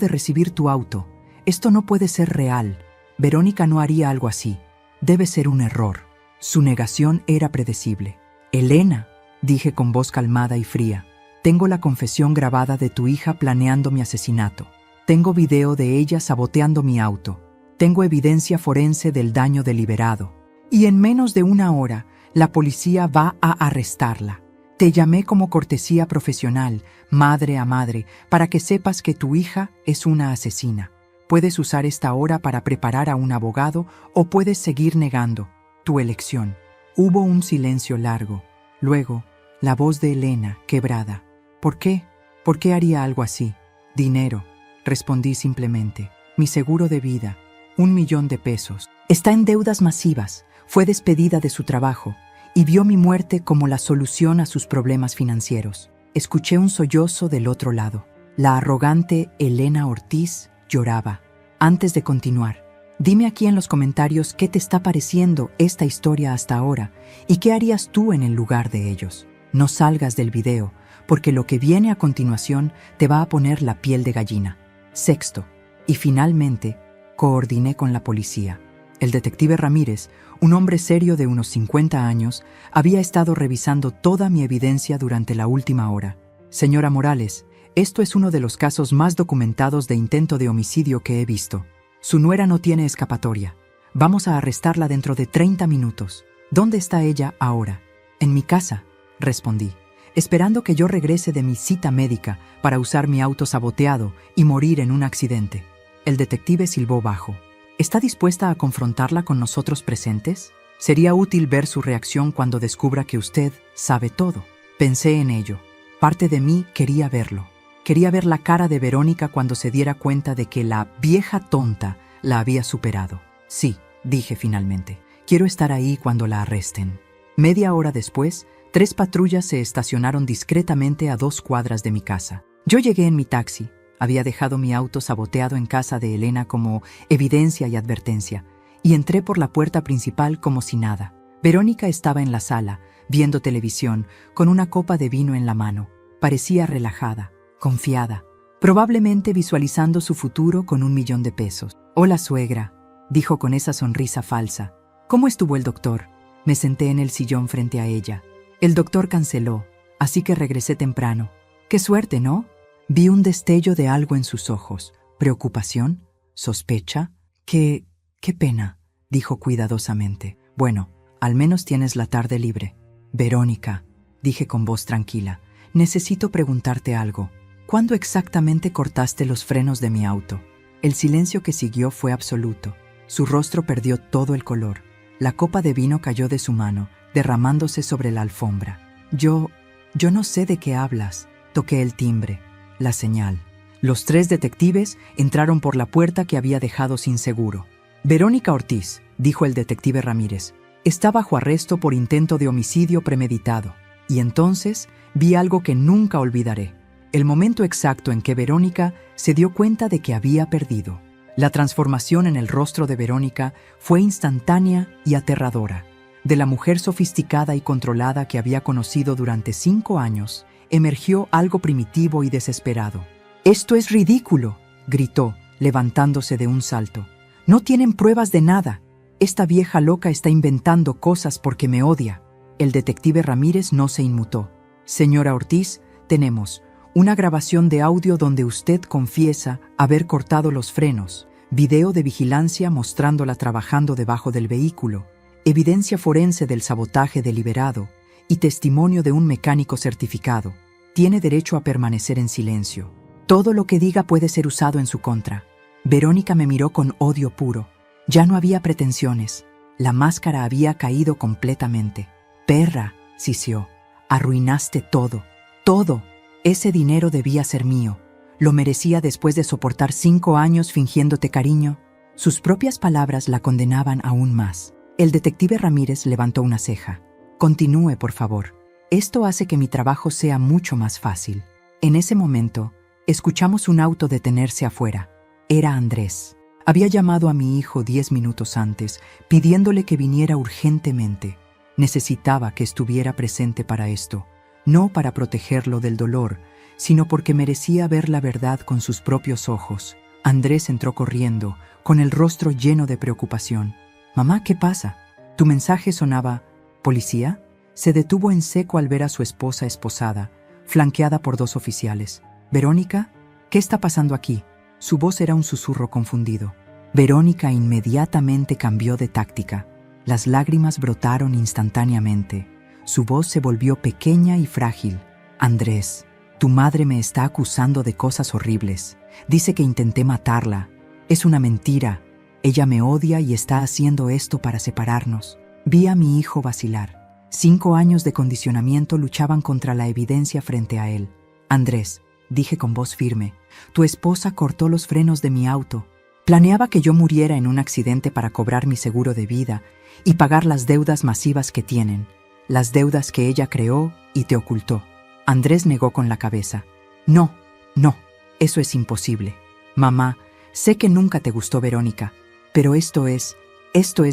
recibir tu auto. Esto no puede ser real. Verónica no haría algo así. Debe ser un error». Su negación era predecible. «Elena», dije con voz calmada y fría, «tengo la confesión grabada de tu hija planeando mi asesinato. Tengo video de ella saboteando mi auto. Tengo evidencia forense del daño deliberado. Y en menos de 1 hora, la policía va a arrestarla. Te llamé como cortesía profesional, madre a madre, para que sepas que tu hija es una asesina. Puedes usar esta hora para preparar a un abogado o puedes seguir negando. Tu elección». Hubo un silencio largo. Luego, la voz de Elena, quebrada. «¿Por qué? ¿Por qué haría algo así?» «Dinero», respondí simplemente. «Mi seguro de vida, $1 millón. Está en deudas masivas, fue despedida de su trabajo y vio mi muerte como la solución a sus problemas financieros». Escuché un sollozo del otro lado. La arrogante Elena Ortiz lloraba. Antes de continuar, dime aquí en los comentarios qué te está pareciendo esta historia hasta ahora y qué harías tú en el lugar de ellos. No salgas del video, porque lo que viene a continuación te va a poner la piel de gallina. Sexto, y finalmente, coordiné con la policía. El detective Ramírez, un hombre serio de unos 50 años, había estado revisando toda mi evidencia durante la última hora. «Señora Morales, esto es uno de los casos más documentados de intento de homicidio que he visto. Su nuera no tiene escapatoria. Vamos a arrestarla dentro de 30 minutos. ¿Dónde está ella ahora?» «En mi casa», respondí, esperando que yo regrese de mi cita médica para usar mi auto saboteado y morir en un accidente. El detective silbó bajo. «¿Está dispuesta a confrontarla con nosotros presentes? Sería útil ver su reacción cuando descubra que usted sabe todo». Pensé en ello. Parte de mí quería verlo. Quería ver la cara de Verónica cuando se diera cuenta de que la vieja tonta la había superado. «Sí», dije finalmente, «quiero estar ahí cuando la arresten». Media hora después, 3 patrullas se estacionaron discretamente a 2 cuadras de mi casa. Yo llegué en mi taxi. Había dejado mi auto saboteado en casa de Elena como evidencia y advertencia, y entré por la puerta principal como si nada. Verónica estaba en la sala, viendo televisión, con una copa de vino en la mano. Parecía relajada, confiada, probablemente visualizando su futuro con $1 millón. «Hola, suegra», dijo con esa sonrisa falsa. «¿Cómo estuvo el doctor?» Me senté en el sillón frente a ella. «El doctor canceló, así que regresé temprano». «Qué suerte, ¿no?» Vi un destello de algo en sus ojos. ¿Preocupación? ¿Sospecha? «Qué pena», dijo cuidadosamente. «Bueno, al menos tienes la tarde libre». «Verónica», dije con voz tranquila, «necesito preguntarte algo. ¿Cuándo exactamente cortaste los frenos de mi auto?» El silencio que siguió fue absoluto. Su rostro perdió todo el color. La copa de vino cayó de su mano, derramándose sobre la alfombra. Yo no sé de qué hablas. Toqué el timbre, la señal. Los 3 detectives entraron por la puerta que había dejado sin seguro. Verónica Ortiz, dijo el detective Ramírez, está bajo arresto por intento de homicidio premeditado. Y entonces vi algo que nunca olvidaré. El momento exacto en que Verónica se dio cuenta de que había perdido. La transformación en el rostro de Verónica fue instantánea y aterradora. De la mujer sofisticada y controlada que había conocido durante 5 años, emergió algo primitivo y desesperado. «¡Esto es ridículo!», gritó, levantándose de un salto. «No tienen pruebas de nada. Esta vieja loca está inventando cosas porque me odia». El detective Ramírez no se inmutó. «Señora Ortiz, tenemos una grabación de audio donde usted confiesa haber cortado los frenos, video de vigilancia mostrándola trabajando debajo del vehículo, evidencia forense del sabotaje deliberado y testimonio de un mecánico certificado. Tiene derecho a permanecer en silencio. Todo lo que diga puede ser usado en su contra». Verónica me miró con odio puro. Ya no había pretensiones. La máscara había caído completamente. «Perra», siseó, «arruinaste todo. Todo. Ese dinero debía ser mío. Lo merecía después de soportar 5 años fingiéndote cariño». Sus propias palabras la condenaban aún más. El detective Ramírez levantó una ceja. «Continúe, por favor. Esto hace que mi trabajo sea mucho más fácil». En ese momento, escuchamos un auto detenerse afuera. Era Andrés. Había llamado a mi hijo 10 minutos antes, pidiéndole que viniera urgentemente. Necesitaba que estuviera presente para esto, no para protegerlo del dolor, sino porque merecía ver la verdad con sus propios ojos. Andrés entró corriendo, con el rostro lleno de preocupación. «Mamá, ¿qué pasa? Tu mensaje sonaba... ¿Policía?». Se detuvo en seco al ver a su esposa esposada, flanqueada por 2 oficiales. «Verónica, ¿qué está pasando aquí?». Su voz era un susurro confundido. Verónica inmediatamente cambió de táctica. Las lágrimas brotaron instantáneamente. Su voz se volvió pequeña y frágil. «Andrés, tu madre me está acusando de cosas horribles. Dice que intenté matarla. Es una mentira. Ella me odia y está haciendo esto para separarnos». Vi a mi hijo vacilar. 5 años de condicionamiento luchaban contra la evidencia frente a él. «Andrés», dije con voz firme, «tu esposa cortó los frenos de mi auto. Planeaba que yo muriera en un accidente para cobrar mi seguro de vida y pagar las deudas masivas que tienen, las deudas que ella creó y te ocultó». Andrés negó con la cabeza. «No, eso es imposible. Mamá, sé que nunca te gustó Verónica, pero esto es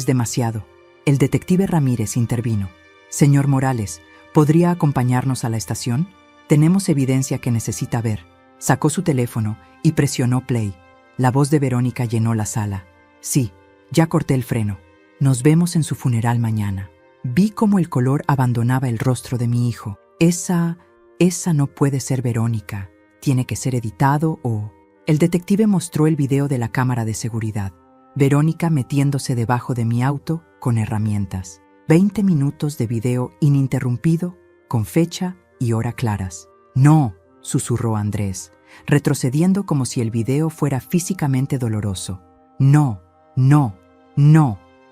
demasiado». El detective Ramírez intervino. «Señor Morales, ¿podría acompañarnos a la estación? Tenemos evidencia que necesita ver». Sacó su teléfono y presionó play. La voz de Verónica llenó la sala. «Sí, ya corté el freno. Nos vemos en su funeral mañana». Vi cómo el color abandonaba el rostro de mi hijo. Esa no puede ser Verónica. Tiene que ser editado o... El detective mostró el video de la cámara de seguridad. Verónica metiéndose debajo de mi auto con herramientas. 20 minutos de video ininterrumpido, con fecha y hora claras. «No», susurró Andrés, retrocediendo como si el video fuera físicamente doloroso. «No».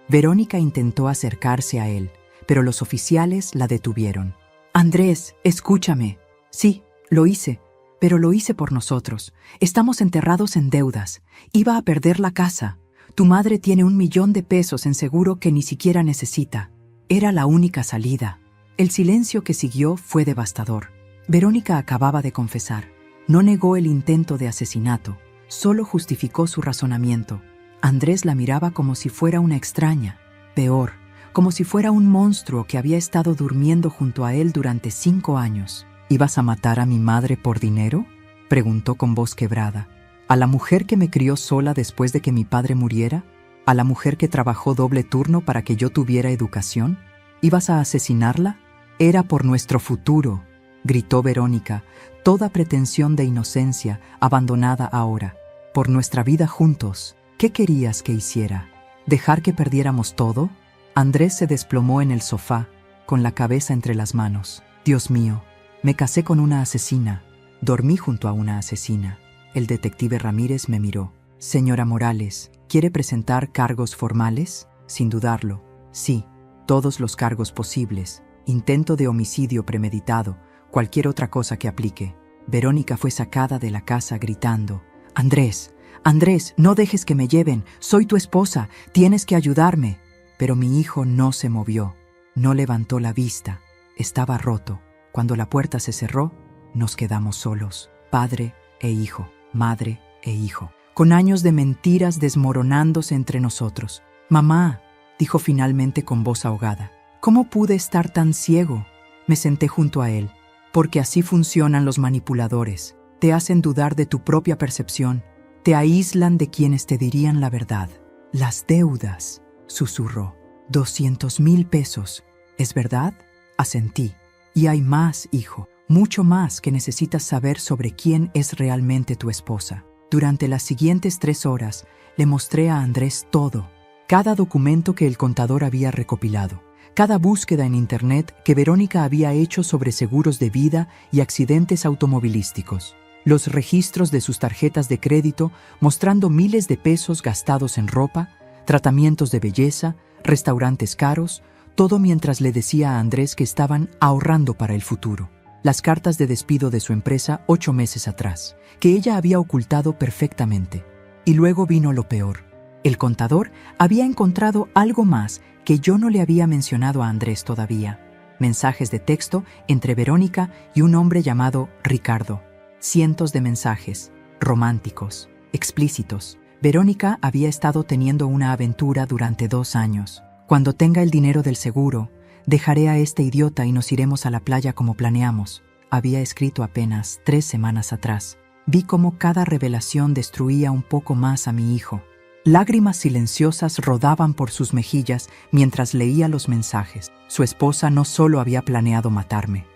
Verónica intentó acercarse a él, pero los oficiales la detuvieron. «Andrés, escúchame. Sí, lo hice, pero lo hice por nosotros. Estamos enterrados en deudas. Iba a perder la casa. Tu madre tiene $1 millón en seguro que ni siquiera necesita. Era la única salida». El silencio que siguió fue devastador. Verónica acababa de confesar. No negó el intento de asesinato, solo justificó su razonamiento. Andrés la miraba como si fuera una extraña, peor, como si fuera un monstruo que había estado durmiendo junto a él durante 5 años. «¿Ibas a matar a mi madre por dinero?», preguntó con voz quebrada. «¿A la mujer que me crió sola después de que mi padre muriera? ¿A la mujer que trabajó doble turno para que yo tuviera educación? ¿Ibas a asesinarla? Era por nuestro futuro», gritó Verónica, toda pretensión de inocencia abandonada ahora. «Por nuestra vida juntos. ¿Qué querías que hiciera? ¿Dejar que perdiéramos todo?». Andrés se desplomó en el sofá, con la cabeza entre las manos. «Dios mío, me casé con una asesina. Dormí junto a una asesina». El detective Ramírez me miró. «Señora Morales, ¿quiere presentar cargos formales?». «Sin dudarlo. Sí. todos los cargos posibles, intento de homicidio premeditado, cualquier otra cosa que aplique. Verónica fue sacada de la casa gritando: «Andrés, Andrés, no dejes que me lleven, soy tu esposa, tienes que ayudarme». Pero mi hijo no se movió, no levantó la vista, estaba roto. Cuando la puerta se cerró, nos quedamos solos, padre e hijo, madre e hijo, con años de mentiras desmoronándose entre nosotros. «Mamá», dijo finalmente con voz ahogada, «¿cómo pude estar tan ciego?». Me senté junto a él, porque así funcionan los manipuladores. Te hacen dudar de tu propia percepción, te aíslan de quienes te dirían la verdad. «Las deudas», susurró. «200,000 pesos. ¿Es verdad?». Asentí. «Y hay más, hijo, mucho más que necesitas saber sobre quién es realmente tu esposa». Durante las siguientes 3 horas le mostré a Andrés todo, cada documento que el contador había recopilado, cada búsqueda en Internet que Verónica había hecho sobre seguros de vida y accidentes automovilísticos, los registros de sus tarjetas de crédito mostrando miles de pesos gastados en ropa, tratamientos de belleza, restaurantes caros, todo mientras le decía a Andrés que estaban ahorrando para el futuro. Las cartas de despido de su empresa 8 meses atrás, que ella había ocultado perfectamente. Y luego vino lo peor. El contador había encontrado algo más que yo no le había mencionado a Andrés todavía. Mensajes de texto entre Verónica y un hombre llamado Ricardo. Cientos de mensajes, románticos, explícitos. Verónica había estado teniendo una aventura durante 2 años. «Cuando tenga el dinero del seguro, dejaré a este idiota y nos iremos a la playa como planeamos», había escrito apenas 3 semanas atrás. Vi cómo cada revelación destruía un poco más a mi hijo. Lágrimas silenciosas rodaban por sus mejillas mientras leía los mensajes. Su esposa no solo había planeado matarme,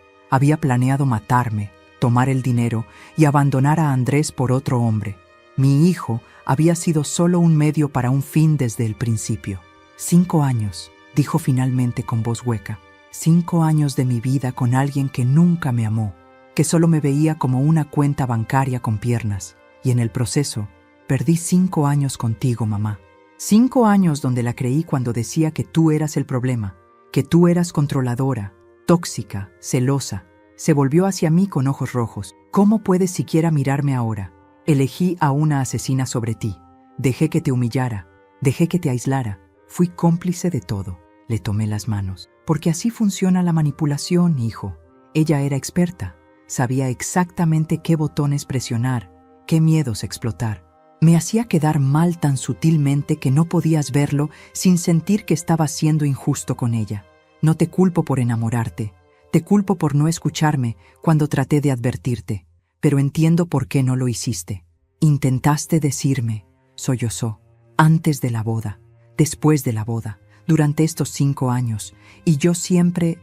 tomar el dinero y abandonar a Andrés por otro hombre. Mi hijo había sido solo un medio para un fin desde el principio. 5 años, dijo finalmente con voz hueca. 5 años de mi vida con alguien que nunca me amó, que solo me veía como una cuenta bancaria con piernas. Y en el proceso, perdí 5 años contigo, mamá. 5 años donde la creí cuando decía que tú eras el problema, que tú eras controladora, tóxica, celosa. Se volvió hacia mí con ojos rojos. «¿Cómo puedes siquiera mirarme ahora? Elegí a una asesina sobre ti. Dejé que te humillara, dejé que te aislara. Fui cómplice de todo». Le tomé las manos. «Porque así funciona la manipulación, hijo». Ella era experta. Sabía exactamente qué botones presionar, qué miedos explotar. Me hacía quedar mal tan sutilmente que no podías verlo sin sentir que estaba siendo injusto con ella. «No te culpo por enamorarte. Te culpo por no escucharme cuando traté de advertirte. Pero entiendo por qué no lo hiciste. Intentaste decirme», sollozó, «antes de la boda, después de la boda, durante estos 5 años, y yo siempre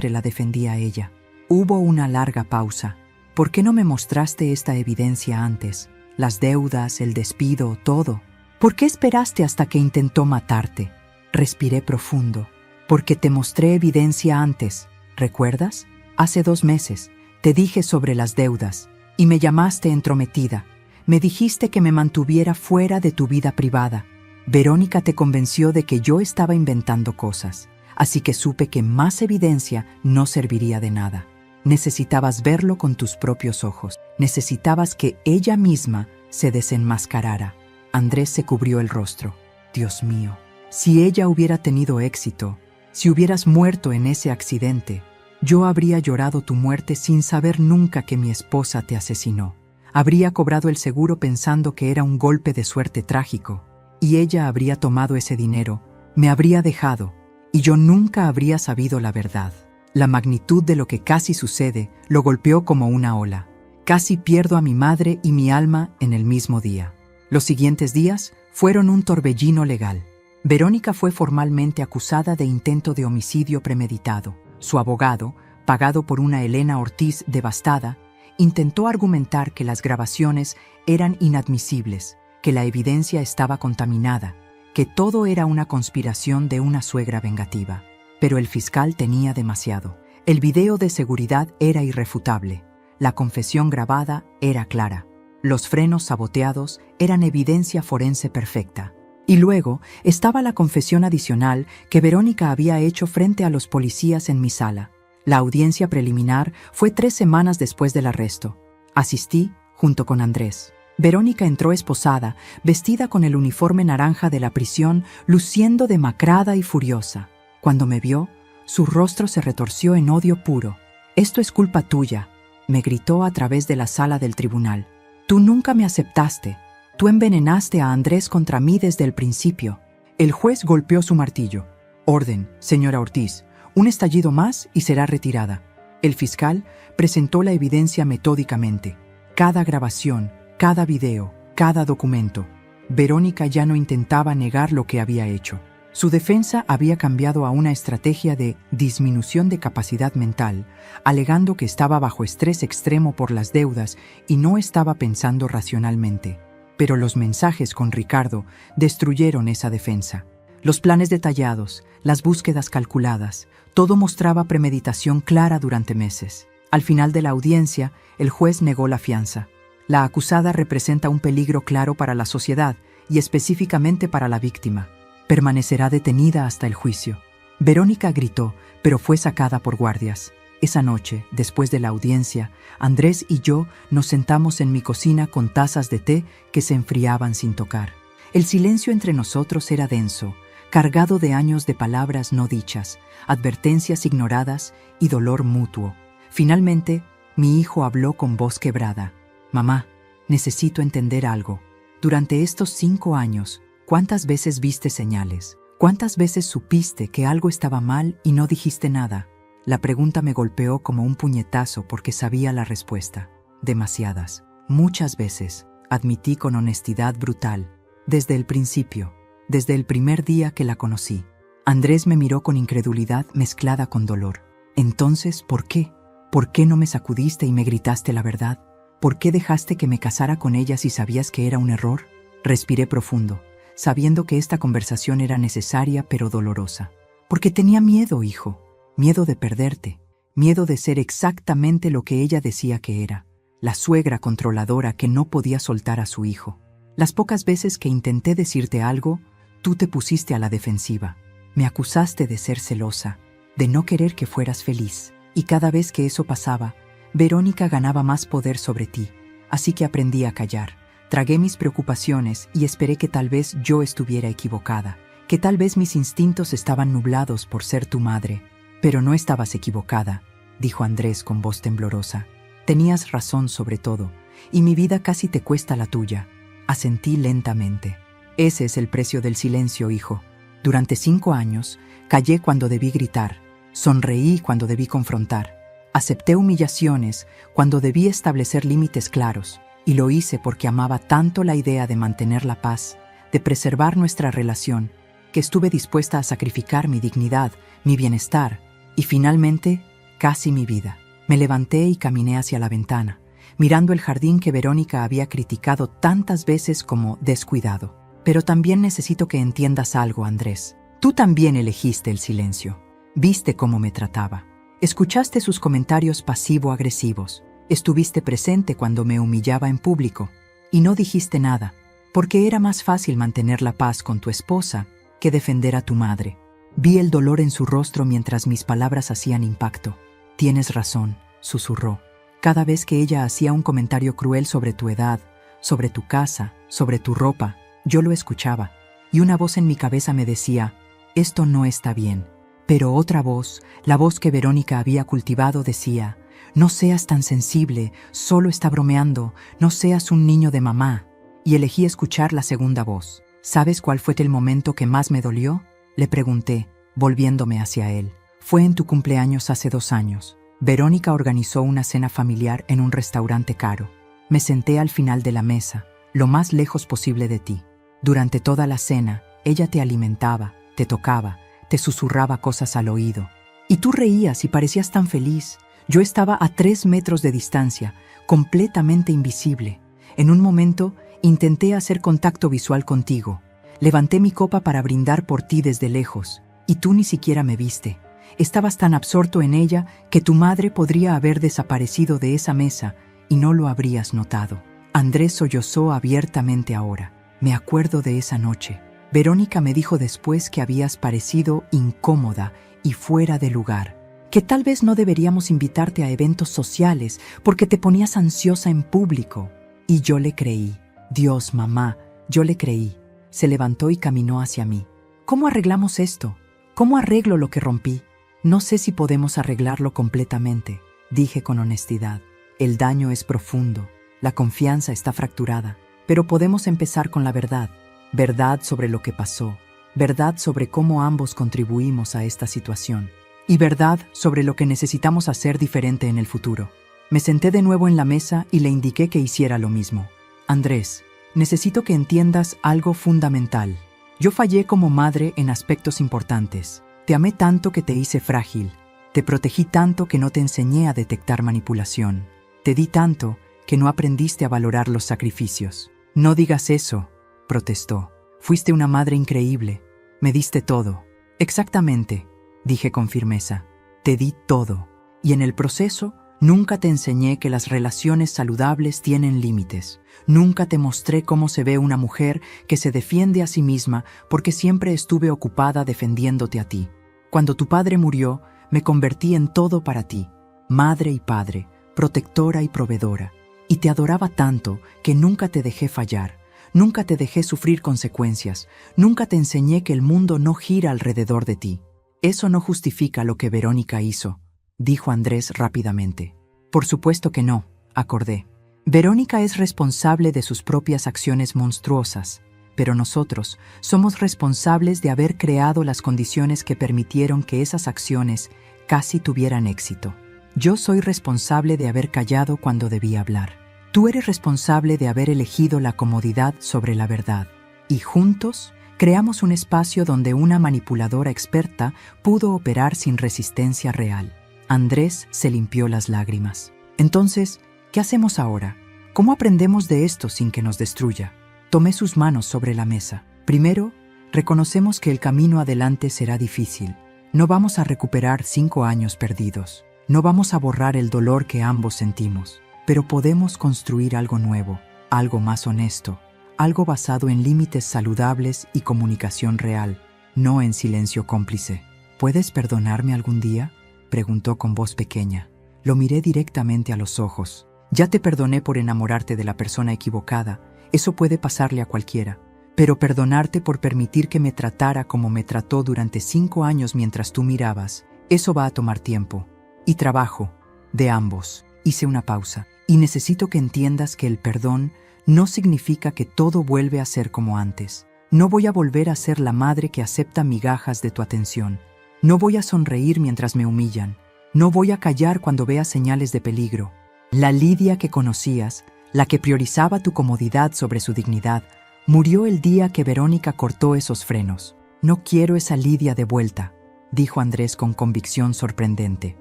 la defendí a ella». Hubo una larga pausa. «¿Por qué no me mostraste esta evidencia antes? Las deudas, el despido, todo. ¿Por qué esperaste hasta que intentó matarte?». Respiré profundo. «Porque te mostré evidencia antes. ¿Recuerdas? Hace 2 meses te dije sobre las deudas y me llamaste entrometida. Me dijiste que me mantuviera fuera de tu vida privada. Verónica te convenció de que yo estaba inventando cosas, así que supe que más evidencia no serviría de nada. Necesitabas verlo con tus propios ojos. Necesitabas que ella misma se desenmascarara». Andrés se cubrió el rostro. «Dios mío, si ella hubiera tenido éxito, si hubieras muerto en ese accidente, yo habría llorado tu muerte sin saber nunca que mi esposa te asesinó. Habría cobrado el seguro pensando que era un golpe de suerte trágico, y ella habría tomado ese dinero, me habría dejado, y yo nunca habría sabido la verdad». La magnitud de lo que casi sucede lo golpeó como una ola. Casi pierdo a mi madre y mi alma en el mismo día. Los siguientes días fueron un torbellino legal. Verónica fue formalmente acusada de intento de homicidio premeditado. Su abogado, pagado por una Elena Ortiz devastada, intentó argumentar que las grabaciones eran inadmisibles, que la evidencia estaba contaminada, que todo era una conspiración de una suegra vengativa. Pero el fiscal tenía demasiado. El video de seguridad era irrefutable. La confesión grabada era clara. Los frenos saboteados eran evidencia forense perfecta. Y luego estaba la confesión adicional que Verónica había hecho frente a los policías en mi sala. La audiencia preliminar fue 3 semanas después del arresto. Asistí junto con Andrés. Verónica entró esposada, vestida con el uniforme naranja de la prisión, luciendo demacrada y furiosa. Cuando me vio, su rostro se retorció en odio puro. «Esto es culpa tuya», me gritó a través de la sala del tribunal. «Tú nunca me aceptaste. Tú envenenaste a Andrés contra mí desde el principio». El juez golpeó su martillo. «Orden, señora Ortiz. Un estallido más y será retirada». El fiscal presentó la evidencia metódicamente. Cada grabación, cada video, cada documento. Verónica ya no intentaba negar lo que había hecho. Su defensa había cambiado a una estrategia de disminución de capacidad mental, alegando que estaba bajo estrés extremo por las deudas y no estaba pensando racionalmente. Pero los mensajes con Ricardo destruyeron esa defensa. Los planes detallados, las búsquedas calculadas, todo mostraba premeditación clara durante meses. Al final de la audiencia, el juez negó la fianza. La acusada representa un peligro claro para la sociedad y específicamente para la víctima. Permanecerá detenida hasta el juicio. Verónica gritó, pero fue sacada por guardias. Esa noche, después de la audiencia, Andrés y yo nos sentamos en mi cocina con tazas de té que se enfriaban sin tocar. El silencio entre nosotros era denso, cargado de años de palabras no dichas, advertencias ignoradas y dolor mutuo. Finalmente, mi hijo habló con voz quebrada. «Mamá, necesito entender algo. Durante estos 5 años, ¿cuántas veces viste señales? ¿Cuántas veces supiste que algo estaba mal y no dijiste nada?» La pregunta me golpeó como un puñetazo porque sabía la respuesta. Demasiadas. Muchas veces, admití con honestidad brutal. Desde el principio, desde el primer día que la conocí. Andrés me miró con incredulidad mezclada con dolor. «Entonces, ¿por qué? ¿Por qué no me sacudiste y me gritaste la verdad? ¿Por qué dejaste que me casara con ella si sabías que era un error?» Respiré profundo, sabiendo que esta conversación era necesaria pero dolorosa. «Porque tenía miedo, hijo. Miedo de perderte. Miedo de ser exactamente lo que ella decía que era. La suegra controladora que no podía soltar a su hijo. Las pocas veces que intenté decirte algo, tú te pusiste a la defensiva. Me acusaste de ser celosa, de no querer que fueras feliz. Y cada vez que eso pasaba, Verónica ganaba más poder sobre ti, así que aprendí a callar. Tragué mis preocupaciones y esperé que tal vez yo estuviera equivocada, que tal vez mis instintos estaban nublados por ser tu madre. Pero no estabas equivocada», dijo Andrés con voz temblorosa. «Tenías razón sobre todo, y mi vida casi te cuesta la tuya». Asentí lentamente. «Ese es el precio del silencio, hijo. Durante 5 años, callé cuando debí gritar, sonreí cuando debí confrontar. Acepté humillaciones cuando debí establecer límites claros, y lo hice porque amaba tanto la idea de mantener la paz, de preservar nuestra relación, que estuve dispuesta a sacrificar mi dignidad, mi bienestar y finalmente, casi mi vida». Me levanté y caminé hacia la ventana, mirando el jardín que Verónica había criticado tantas veces como descuidado. «Pero también necesito que entiendas algo, Andrés. Tú también elegiste el silencio. Viste cómo me trataba. Escuchaste sus comentarios pasivo-agresivos. Estuviste presente cuando me humillaba en público. Y no dijiste nada, porque era más fácil mantener la paz con tu esposa que defender a tu madre. Vi el dolor en su rostro mientras mis palabras hacían impacto. «Tienes razón», susurró. «Cada vez que ella hacía un comentario cruel sobre tu edad, sobre tu casa, sobre tu ropa, yo lo escuchaba. Y una voz en mi cabeza me decía, esto no está bien». Pero otra voz, la voz que Verónica había cultivado, decía, «No seas tan sensible, solo está bromeando, no seas un niño de mamá». Y elegí escuchar la segunda voz. «¿Sabes cuál fue el momento que más me dolió?», le pregunté, volviéndome hacia él. «Fue en tu cumpleaños hace 2 años. Verónica organizó una cena familiar en un restaurante caro. Me senté al final de la mesa, lo más lejos posible de ti. Durante toda la cena, ella te alimentaba, te tocaba, te susurraba cosas al oído. Y tú reías y parecías tan feliz. Yo estaba a 3 metros de distancia, completamente invisible. En un momento, intenté hacer contacto visual contigo. Levanté mi copa para brindar por ti desde lejos, y tú ni siquiera me viste. Estabas tan absorto en ella que tu madre podría haber desaparecido de esa mesa y no lo habrías notado». Andrés sollozó abiertamente ahora. «Me acuerdo de esa noche. Verónica me dijo después que habías parecido incómoda y fuera de lugar, que tal vez no deberíamos invitarte a eventos sociales porque te ponías ansiosa en público. Y yo le creí. Dios, mamá, yo le creí. Se levantó y caminó hacia mí. ¿Cómo arreglamos esto? ¿Cómo arreglo lo que rompí? No sé si podemos arreglarlo completamente, dije con honestidad. El daño es profundo, la confianza está fracturada, pero podemos empezar con la verdad. Verdad sobre lo que pasó, verdad sobre cómo ambos contribuimos a esta situación, y verdad sobre lo que necesitamos hacer diferente en el futuro. Me senté de nuevo en la mesa y le indiqué que hiciera lo mismo. Andrés, necesito que entiendas algo fundamental. Yo fallé como madre en aspectos importantes. Te amé tanto que te hice frágil. Te protegí tanto que no te enseñé a detectar manipulación. Te di tanto que no aprendiste a valorar los sacrificios. No digas eso, protestó. Fuiste una madre increíble. Me diste todo. Exactamente, dije con firmeza. Te di todo. Y en el proceso, nunca te enseñé que las relaciones saludables tienen límites. Nunca te mostré cómo se ve una mujer que se defiende a sí misma porque siempre estuve ocupada defendiéndote a ti. Cuando tu padre murió, me convertí en todo para ti, madre y padre, protectora y proveedora, y te adoraba tanto que nunca te dejé fallar, nunca te dejé sufrir consecuencias, nunca te enseñé que el mundo no gira alrededor de ti. Eso no justifica lo que Verónica hizo, dijo Andrés rápidamente. Por supuesto que no, acordé. Verónica es responsable de sus propias acciones monstruosas, pero nosotros somos responsables de haber creado las condiciones que permitieron que esas acciones casi tuvieran éxito. Yo soy responsable de haber callado cuando debía hablar. Tú eres responsable de haber elegido la comodidad sobre la verdad. Y juntos creamos un espacio donde una manipuladora experta pudo operar sin resistencia real. Andrés se limpió las lágrimas. Entonces, ¿qué hacemos ahora? ¿Cómo aprendemos de esto sin que nos destruya? Tomé sus manos sobre la mesa. Primero, reconocemos que el camino adelante será difícil. No vamos a recuperar 5 años perdidos. No vamos a borrar el dolor que ambos sentimos. Pero podemos construir algo nuevo, algo más honesto, algo basado en límites saludables y comunicación real, no en silencio cómplice. ¿Puedes perdonarme algún día?, preguntó con voz pequeña. Lo miré directamente a los ojos. Ya te perdoné por enamorarte de la persona equivocada. Eso puede pasarle a cualquiera. Pero perdonarte por permitir que me tratara como me trató durante 5 años mientras tú mirabas, eso va a tomar tiempo. Y trabajo, de ambos. Hice una pausa. Y necesito que entiendas que el perdón no significa que todo vuelve a ser como antes. No voy a volver a ser la madre que acepta migajas de tu atención. No voy a sonreír mientras me humillan. No voy a callar cuando vea señales de peligro. La Lidia que conocías, la que priorizaba tu comodidad sobre su dignidad, murió el día que Verónica cortó esos frenos. No quiero esa Lidia de vuelta, dijo Andrés con convicción sorprendente.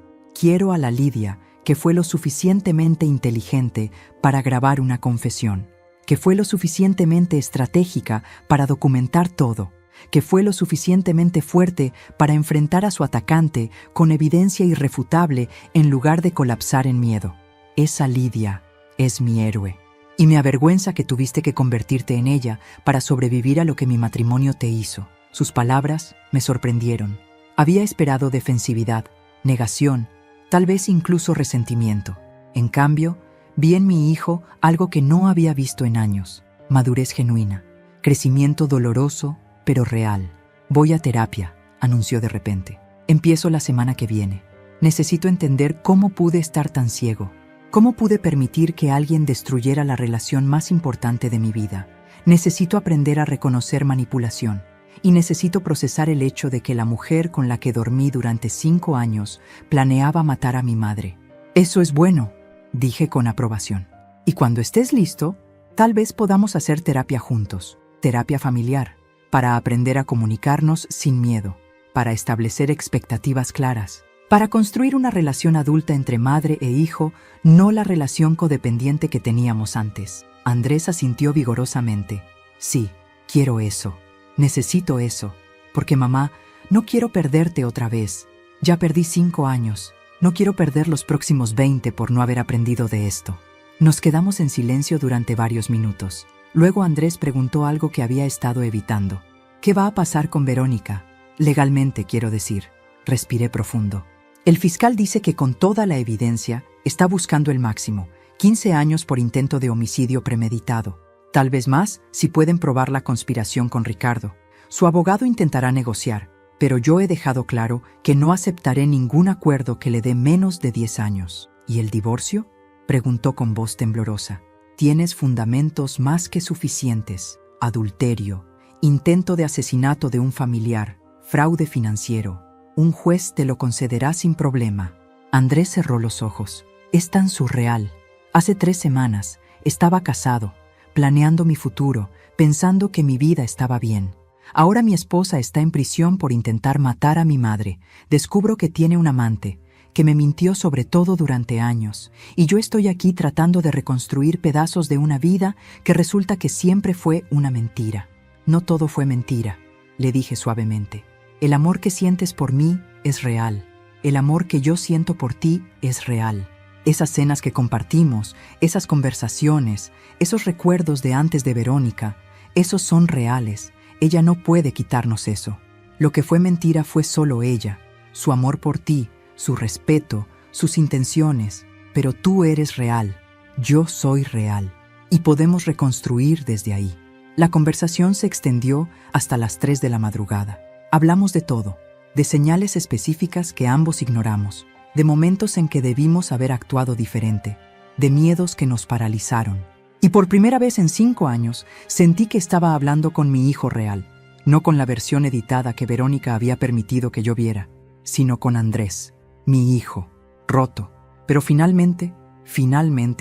Quiero a la Lidia que fue lo suficientemente inteligente para grabar una confesión, que fue lo suficientemente estratégica para documentar todo, que fue lo suficientemente fuerte para enfrentar a su atacante con evidencia irrefutable en lugar de colapsar en miedo. Esa Lidia es mi héroe, y me avergüenza que tuviste que convertirte en ella para sobrevivir a lo que mi matrimonio te hizo. Sus palabras me sorprendieron. Había esperado defensividad, negación, tal vez incluso resentimiento. En cambio, vi en mi hijo algo que no había visto en años: madurez genuina, crecimiento doloroso, pero real. Voy a terapia, anunció de repente. Empiezo la semana que viene. Necesito entender cómo pude estar tan ciego. ¿Cómo pude permitir que alguien destruyera la relación más importante de mi vida? Necesito aprender a reconocer manipulación. Y necesito procesar el hecho de que la mujer con la que dormí durante 5 años planeaba matar a mi madre. Eso es bueno, dije con aprobación. Y cuando estés listo, tal vez podamos hacer terapia juntos, terapia familiar, para aprender a comunicarnos sin miedo, para establecer expectativas claras, para construir una relación adulta entre madre e hijo, no la relación codependiente que teníamos antes. Andrés asintió vigorosamente. Sí, quiero eso. Necesito eso, porque mamá, no quiero perderte otra vez. Ya perdí 5 años. No quiero perder los próximos 20 por no haber aprendido de esto. Nos quedamos en silencio durante varios minutos. Luego Andrés preguntó algo que había estado evitando. ¿Qué va a pasar con Verónica? Legalmente, quiero decir. Respiré profundo. El fiscal dice que con toda la evidencia está buscando el máximo, 15 años por intento de homicidio premeditado. Tal vez más si pueden probar la conspiración con Ricardo. Su abogado intentará negociar, pero yo he dejado claro que no aceptaré ningún acuerdo que le dé menos de 10 años. ¿Y el divorcio?, preguntó con voz temblorosa. Tienes fundamentos más que suficientes. Adulterio, intento de asesinato de un familiar, fraude financiero. Un juez te lo concederá sin problema. Andrés cerró los ojos. Es tan surreal. Hace 3 semanas estaba casado, planeando mi futuro, pensando que mi vida estaba bien. Ahora mi esposa está en prisión por intentar matar a mi madre. Descubro que tiene un amante, que me mintió sobre todo durante años, y yo estoy aquí tratando de reconstruir pedazos de una vida que resulta que siempre fue una mentira. No todo fue mentira, le dije suavemente. El amor que sientes por mí es real. El amor que yo siento por ti es real. Esas cenas que compartimos, esas conversaciones, esos recuerdos de antes de Verónica, esos son reales. Ella no puede quitarnos eso. Lo que fue mentira fue solo ella, su amor por ti, su respeto, sus intenciones. Pero tú eres real, yo soy real, y podemos reconstruir desde ahí. La conversación se extendió hasta las 3 de la madrugada. Hablamos de todo, de señales específicas que ambos ignoramos, de momentos en que debimos haber actuado diferente, de miedos que nos paralizaron. Y por primera vez en 5 años sentí que estaba hablando con mi hijo real, no con la versión editada que Verónica había permitido que yo viera, sino con Andrés, mi hijo, roto, pero finalmente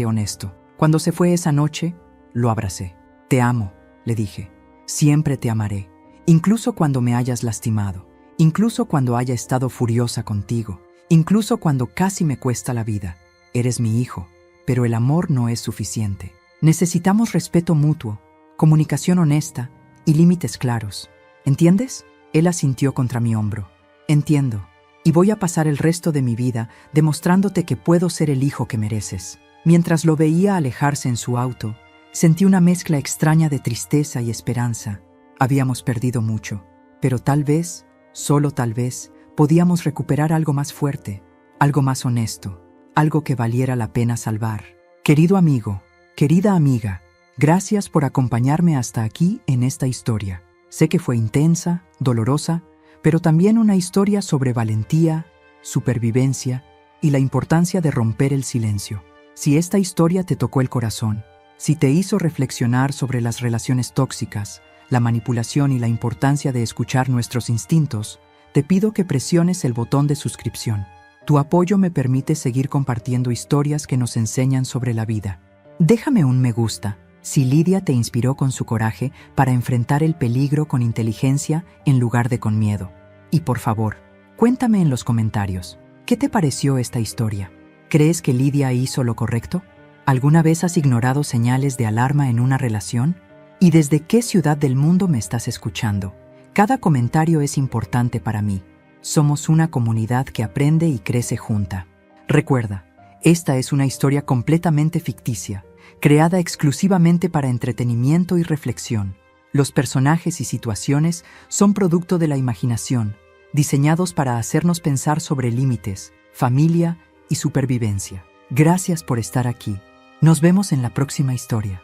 honesto. Cuando se fue esa noche, lo abracé. Te amo, le dije. Siempre te amaré, incluso cuando me hayas lastimado, incluso cuando haya estado furiosa contigo, incluso cuando casi me cuesta la vida. Eres mi hijo, pero el amor no es suficiente. Necesitamos respeto mutuo, comunicación honesta y límites claros. ¿Entiendes? Él asintió contra mi hombro. Entiendo, y voy a pasar el resto de mi vida demostrándote que puedo ser el hijo que mereces. Mientras lo veía alejarse en su auto, sentí una mezcla extraña de tristeza y esperanza. Habíamos perdido mucho, pero tal vez, solo tal vez, podíamos recuperar algo más fuerte, algo más honesto, algo que valiera la pena salvar. Querido amigo, querida amiga, gracias por acompañarme hasta aquí en esta historia. Sé que fue intensa, dolorosa, pero también una historia sobre valentía, supervivencia y la importancia de romper el silencio. Si esta historia te tocó el corazón, si te hizo reflexionar sobre las relaciones tóxicas, la manipulación y la importancia de escuchar nuestros instintos, te pido que presiones el botón de suscripción. Tu apoyo me permite seguir compartiendo historias que nos enseñan sobre la vida. Déjame un me gusta si Lidia te inspiró con su coraje para enfrentar el peligro con inteligencia en lugar de con miedo. Y por favor, cuéntame en los comentarios, ¿qué te pareció esta historia? ¿Crees que Lidia hizo lo correcto? ¿Alguna vez has ignorado señales de alarma en una relación? ¿Y desde qué ciudad del mundo me estás escuchando? Cada comentario es importante para mí. Somos una comunidad que aprende y crece junta. Recuerda, esta es una historia completamente ficticia, creada exclusivamente para entretenimiento y reflexión. Los personajes y situaciones son producto de la imaginación, diseñados para hacernos pensar sobre límites, familia y supervivencia. Gracias por estar aquí. Nos vemos en la próxima historia.